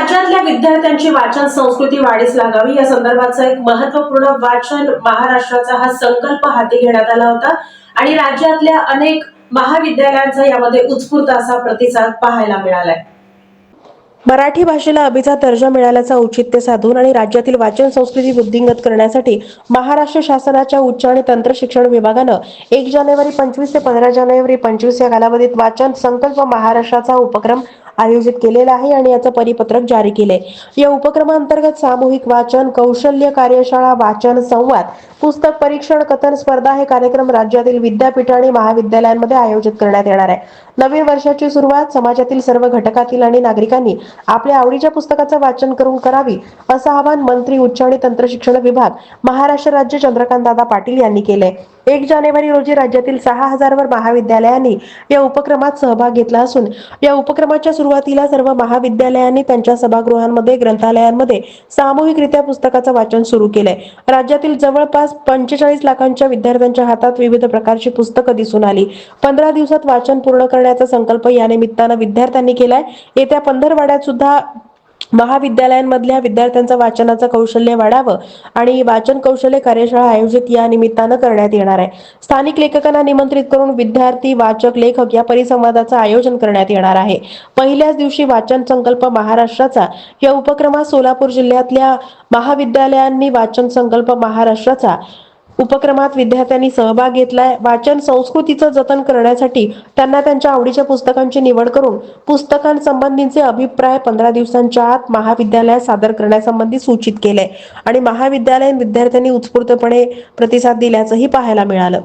राज्यातल्या विद्यार्थ्यांची वाचन संस्कृती वाढीस लागावी या संदर्भाचा एक महत्त्वपूर्ण वाचन महाराष्ट्राचा हा संकल्प हाती घेण्यात आला होता आणि राज्यातल्या अनेक महाविद्यालयांचा यामध्ये उत्स्फूर्त असा प्रतिसाद पाहायला मिळालाय। मराठी भाषेला अभिजात दर्जा मिळाल्याचं औचित्य साधून आणि राज्यातील वाचन संस्कृती वृद्धिंगत करण्यासाठी महाराष्ट्र शासनाच्या उच्च आणि तंत्र शिक्षण विभागानं 1 जानेवारी 25 ते 15 जानेवारी 25 या कालावधीत वाचन संकल्प महाराष्ट्राचा उपक्रम आयोजित केलेला आहे आणि याचं परिपत्रक जारी केले। या उपक्रमांतर्गत सामूहिक वाचन, कौशल्य कार्यशाळा, वाचन संवाद, पुस्तक परीक्षण, कथन स्पर्धा हे कार्यक्रम राज्यातील विद्यापीठ आणि महाविद्यालयांमध्ये आयोजित करण्यात येणार आहे। नवीन वर्षाची सुरुवात समाजातील सर्व घटकातील आणि नागरिकांनी आपल्या आवडीच्या पुस्तकाचं वाचन करून करावी असं आवाहन मंत्री उच्च आणि तंत्र शिक्षण विभाग महाराष्ट्र राज्य चंद्रकांत दादा पाटील यांनी केले। 1 जानेवारी रोजी राज्यातील 6000 वर महाविद्यालयांनी या उपक्रमात सहभाग घेतला असून या उपक्रमाच्या सुरुवातीला सर्व महाविद्यालयांनी त्यांच्या सभागृहांमध्ये, ग्रंथालयांमध्ये सामूहिकरित्या पुस्तकाचं वाचन सुरू केलंय। राज्यातील जवळपास 45 लाखांच्या विद्यार्थ्यांच्या हातात विविध प्रकारची पुस्तकं दिसून आली। 15 दिवसात वाचन पूर्ण करण्याचा संकल्प या निमित्तानं विद्यार्थ्यांनी केलाय। येत्या पंधरवड्यात सुद्धा महाविद्यालयांमधल्या विद्यार्थ्यांचं वाचनाचं कौशल्य वाढावं आणि वाचन कौशल्य कार्यशाळा आयोजित या निमित्तानं करण्यात येणार आहे। स्थानिक लेखकांना निमंत्रित करून विद्यार्थी, वाचक, लेखक या परिसंवादाचं आयोजन करण्यात येणार आहे। पहिल्याच दिवशी वाचन संकल्प महाराष्ट्राचा या उपक्रमात सोलापूर जिल्ह्यातल्या महाविद्यालयांनी वाचन संकल्प महाराष्ट्राचा उपक्रमात विद्यार्थ्यांनी सहभाग घेतलाय। वाचन संस्कृतीचं जतन करण्यासाठी त्यांना त्यांच्या आवडीच्या पुस्तकांची निवड करून पुस्तकांसंबंधीचे अभिप्राय 15 दिवसांच्या आत महाविद्यालयात सादर करण्यासंबंधी सूचित केलंय आणि महाविद्यालयीन विद्यार्थ्यांनी उत्स्फूर्तपणे प्रतिसाद दिल्याचंही पाहायला मिळालं।